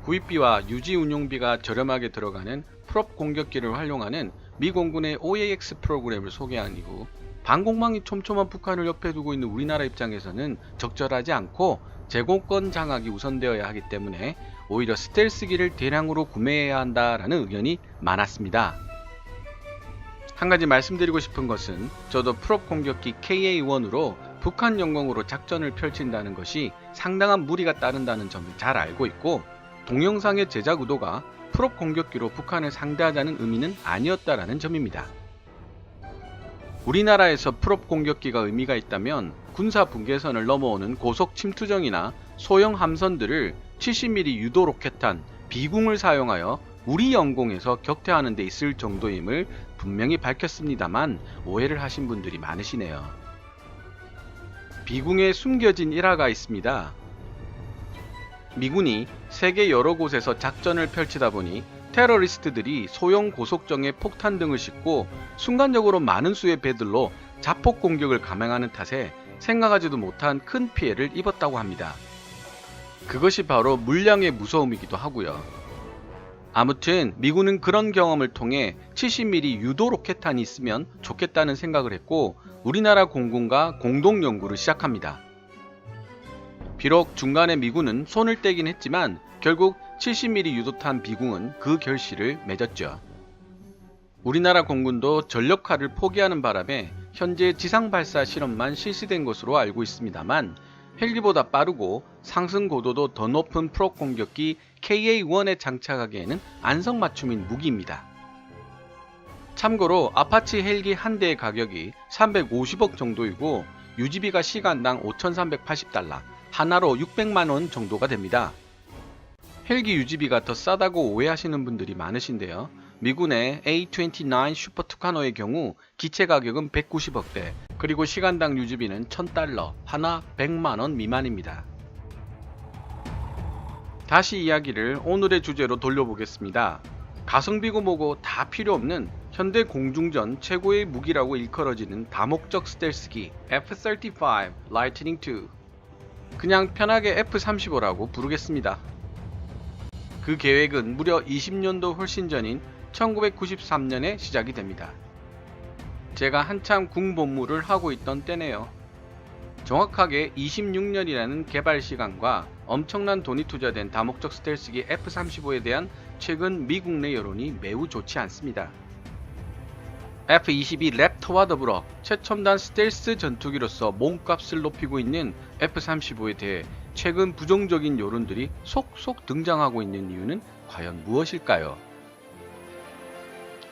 구입비와 유지 운용비가 저렴하게 들어가는 프롭 공격기를 활용하는 미 공군의 OAX 프로그램을 소개한 이후 방공망이 촘촘한 북한을 옆에 두고 있는 우리나라 입장에서는 적절하지 않고 제공권 장악이 우선되어야 하기 때문에 오히려 스텔스기를 대량으로 구매해야 한다라는 의견이 많았습니다. 한 가지 말씀드리고 싶은 것은 저도 프롭 공격기 KA-1으로 북한 영공으로 작전을 펼친다는 것이 상당한 무리가 따른다는 점을 잘 알고 있고, 동영상의 제작 의도가 프롭 공격기로 북한을 상대하자는 의미는 아니었다라는 점입니다. 우리나라에서 프롭 공격기가 의미가 있다면 군사 분계선을 넘어오는 고속 침투정이나 소형 함선들을 70mm 유도 로켓탄, 비궁을 사용하여 우리 영공에서 격퇴하는 데 있을 정도임을 분명히 밝혔습니다만 오해를 하신 분들이 많으시네요. 비궁에 숨겨진 일화가 있습니다. 미군이 세계 여러 곳에서 작전을 펼치다 보니 테러리스트들이 소형 고속정에 폭탄 등을 싣고 순간적으로 많은 수의 배들로 자폭 공격을 감행하는 탓에 생각하지도 못한 큰 피해를 입었다고 합니다. 그것이 바로 물량의 무서움이기도 하고요. 아무튼 미군은 그런 경험을 통해 70mm 유도 로켓탄이 있으면 좋겠다는 생각을 했고 우리나라 공군과 공동 연구를 시작합니다. 비록 중간에 미군은 손을 떼긴 했지만 결국 70mm 유도탄 비궁은 그 결실을 맺었죠. 우리나라 공군도 전력화를 포기하는 바람에 현재 지상 발사 실험만 실시된 것으로 알고 있습니다만 헬기보다 빠르고 상승 고도도 더 높은 프롭 공격기 KA-1에 장착하기에는 안성맞춤인 무기입니다. 참고로 아파치 헬기 한 대의 가격이 350억 정도이고 유지비가 시간당 5,380달러, 하나로 600만원 정도가 됩니다. 헬기 유지비가 더 싸다고 오해하시는 분들이 많으신데요. 미군의 A-29 슈퍼 투카노의 경우 기체 가격은 190억대, 그리고 시간당 유지비는 1000달러, 하나 100만원 미만입니다. 다시 이야기를 오늘의 주제로 돌려보겠습니다. 가성비고 뭐고 다 필요 없는 현대 공중전 최고의 무기라고 일컬어지는 다목적 스텔스기 F-35 Lightning II, 그냥 편하게 F-35라고 부르겠습니다. 그 계획은 무려 20년도 훨씬 전인 1993년에 시작이 됩니다. 제가 한참 군복무를 하고 있던 때네요. 정확하게 26년이라는 개발 시간과 엄청난 돈이 투자된 다목적 스텔스기 F-35에 대한 최근 미국 내 여론이 매우 좋지 않습니다. F-22 랩터와 더불어 최첨단 스텔스 전투기로서 몸값을 높이고 있는 F-35에 대해 최근 부정적인 여론들이 속속 등장하고 있는 이유는 과연 무엇일까요?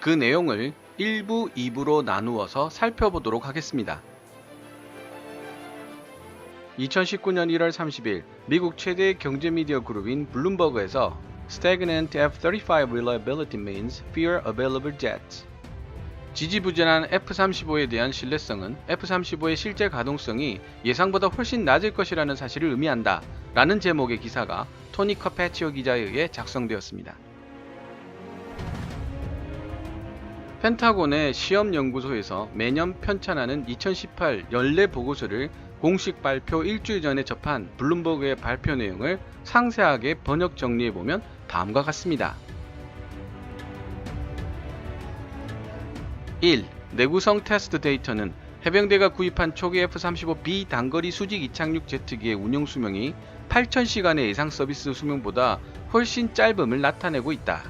그 내용을 1부, 2부로 나누어서 살펴보도록 하겠습니다. 2019년 1월 30일 미국 최대의 경제 미디어 그룹인 블룸버그에서 Stagnant F-35 reliability means fewer available jets. 지지부진한 F-35에 대한 신뢰성은 F-35의 실제 가동성이 예상보다 훨씬 낮을 것이라는 사실을 의미한다 라는 제목의 기사가 토니 커패치오 기자에 의해 작성되었습니다. 펜타곤의 시험연구소에서 매년 편찬하는 2018 연례 보고서를 공식 발표 일주일 전에 접한 블룸버그의 발표 내용을 상세하게 번역 정리해보면 다음과 같습니다. 1. 내구성 테스트 데이터는 해병대가 구입한 초기 F-35B 단거리 수직 이착륙 제트기의 운용 수명이 8,000시간의 예상 서비스 수명보다 훨씬 짧음을 나타내고 있다.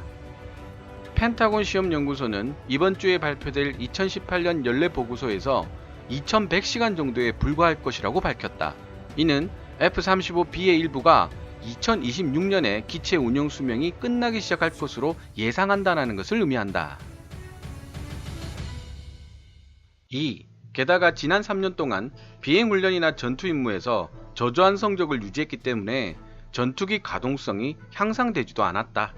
펜타곤 시험연구소는 이번 주에 발표될 2018년 연례 보고서에서 2100시간 정도에 불과할 것이라고 밝혔다. 이는 F-35B의 일부가 2026년에 기체 운용 수명이 끝나기 시작할 것으로 예상한다는 것을 의미한다. 2. 게다가 지난 3년 동안 비행훈련이나 전투 임무에서 저조한 성적을 유지했기 때문에 전투기 가동성이 향상되지도 않았다.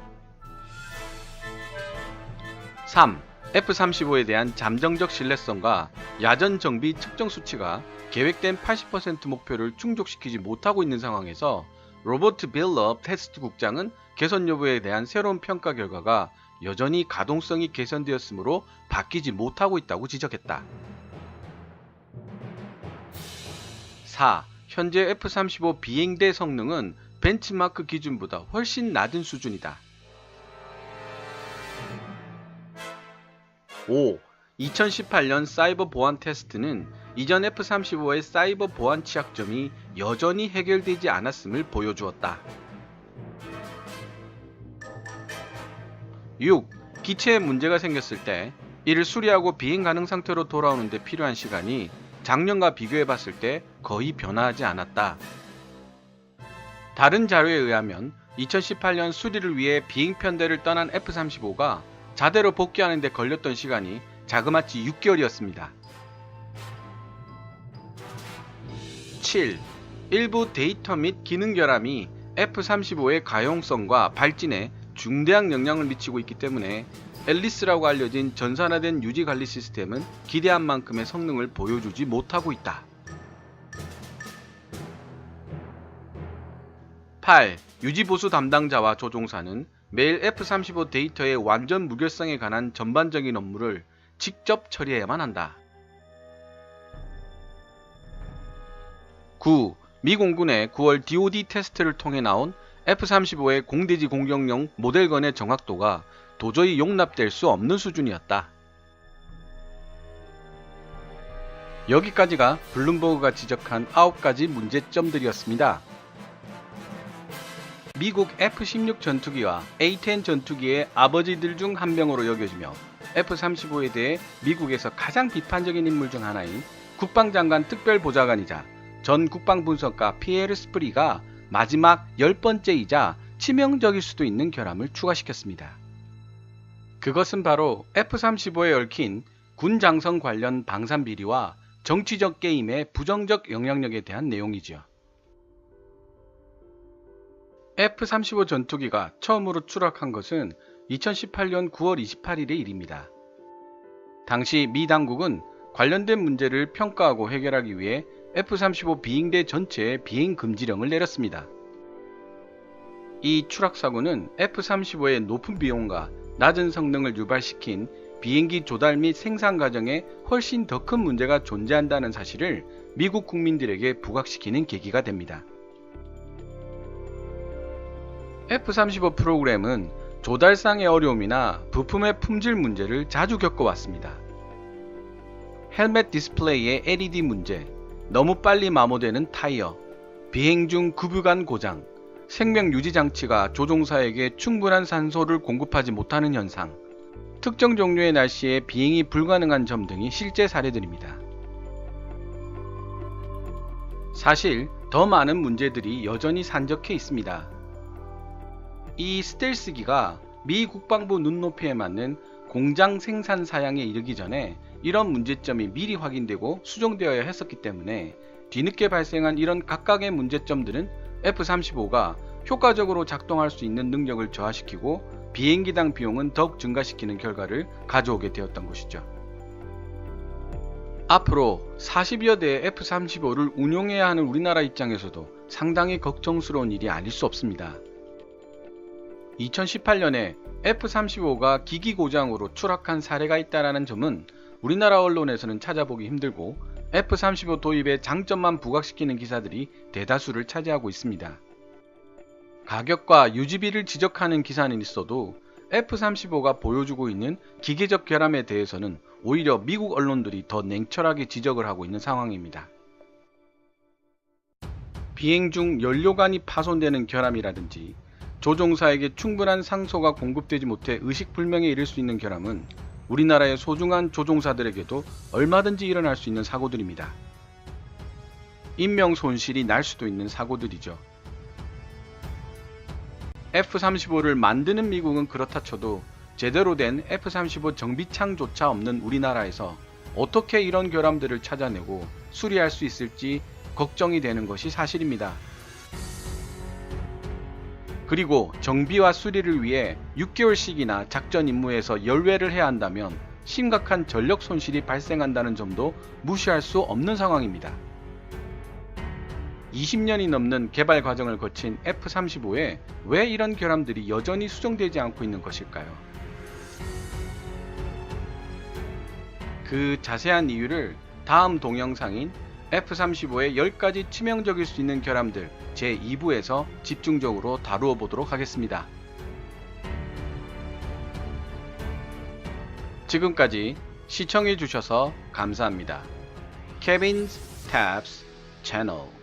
3. F-35에 대한 잠정적 신뢰성과 야전 정비 측정 수치가 계획된 80% 목표를 충족시키지 못하고 있는 상황에서 로버트 빌럽 테스트 국장은 개선 여부에 대한 새로운 평가 결과가 여전히 가동성이 개선되었으므로 바뀌지 못하고 있다고 지적했다. 4. 현재 F-35 비행대 성능은 벤치마크 기준보다 훨씬 낮은 수준이다. 5. 2018년 사이버 보안 테스트는 이전 F-35의 사이버 보안 취약점이 여전히 해결되지 않았음을 보여주었다. 6. 기체에 문제가 생겼을 때 이를 수리하고 비행 가능 상태로 돌아오는 데 필요한 시간이 작년과 비교해 봤을 때 거의 변화하지 않았다. 다른 자료에 의하면 2018년 수리를 위해 비행 편대를 떠난 F-35가 자대로 복귀하는 데 걸렸던 시간이 자그마치 6개월이었습니다. 7. 일부 데이터 및 기능 결함이 F-35의 가용성과 발진에 중대한 영향을 미치고 있기 때문에 앨리스라고 알려진 전산화된 유지관리 시스템은 기대한 만큼의 성능을 보여주지 못하고 있다. 8. 유지보수 담당자와 조종사는 매일 F-35 데이터의 완전 무결성에 관한 전반적인 업무를 직접 처리해야만 한다. 9. 미 공군의 9월 DoD 테스트를 통해 나온 F-35의 공대지 공격용 모델건의 정확도가 도저히 용납될 수 없는 수준이었다. 여기까지가 블룸버그가 지적한 9가지 문제점들이었습니다. 미국 F-16 전투기와 A-10 전투기의 아버지들 중 한 명으로 여겨지며 F-35에 대해 미국에서 가장 비판적인 인물 중 하나인 국방장관 특별보좌관이자 전 국방분석가 피에르 스프리가 마지막 10번째이자 치명적일 수도 있는 결함을 추가시켰습니다. 그것은 바로 F-35에 얽힌 군 장성 관련 방산 비리와 정치적 게임의 부정적 영향력에 대한 내용이죠. F-35 전투기가 처음으로 추락한 것은 2018년 9월 28일의 일입니다. 당시 미 당국은 관련된 문제를 평가하고 해결하기 위해 F-35 비행대 전체에 비행 금지령을 내렸습니다. 이 추락 사고는 F-35의 높은 비용과 낮은 성능을 유발시킨 비행기 조달 및 생산 과정에 훨씬 더 큰 문제가 존재한다는 사실을 미국 국민들에게 부각시키는 계기가 됩니다. F-35 프로그램은 조달상의 어려움이나 부품의 품질 문제를 자주 겪어왔습니다. 헬멧 디스플레이의 LED 문제, 너무 빨리 마모되는 타이어, 비행 중 급유관 고장, 생명 유지 장치가 조종사에게 충분한 산소를 공급하지 못하는 현상, 특정 종류의 날씨에 비행이 불가능한 점 등이 실제 사례들입니다. 사실 더 많은 문제들이 여전히 산적해 있습니다. 이 스텔스기가 미 국방부 눈높이에 맞는 공장 생산 사양에 이르기 전에 이런 문제점이 미리 확인되고 수정되어야 했었기 때문에 뒤늦게 발생한 이런 각각의 문제점들은 F-35가 효과적으로 작동할 수 있는 능력을 저하시키고 비행기당 비용은 더욱 증가시키는 결과를 가져오게 되었던 것이죠. 앞으로 40여 대의 F-35를 운용해야 하는 우리나라 입장에서도 상당히 걱정스러운 일이 아닐 수 없습니다. 2018년에 F-35가 기기 고장으로 추락한 사례가 있다는 점은 우리나라 언론에서는 찾아보기 힘들고 F-35 도입의 장점만 부각시키는 기사들이 대다수를 차지하고 있습니다. 가격과 유지비를 지적하는 기사는 있어도 F-35가 보여주고 있는 기계적 결함에 대해서는 오히려 미국 언론들이 더 냉철하게 지적을 하고 있는 상황입니다. 비행 중 연료관이 파손되는 결함이라든지 조종사에게 충분한 상소가 공급되지 못해 의식불명에 이를 수 있는 결함은 우리나라의 소중한 조종사들에게도 얼마든지 일어날 수 있는 사고들입니다. 인명 손실이 날 수도 있는 사고들이죠. F-35를 만드는 미국은 그렇다 쳐도 제대로 된 F-35 정비창조차 없는 우리나라에서 어떻게 이런 결함들을 찾아내고 수리할 수 있을지 걱정이 되는 것이 사실입니다. 그리고 정비와 수리를 위해 6개월씩이나 작전 임무에서 열외를 해야 한다면 심각한 전력 손실이 발생한다는 점도 무시할 수 없는 상황입니다. 20년이 넘는 개발 과정을 거친 F-35에 왜 이런 결함들이 여전히 수정되지 않고 있는 것일까요? 그 자세한 이유를 다음 동영상인 F-35의 10가지 치명적일 수 있는 결함들 제2부에서 집중적으로 다루어 보도록 하겠습니다. 지금까지 시청해 주셔서 감사합니다. Kevin's Tabs 채널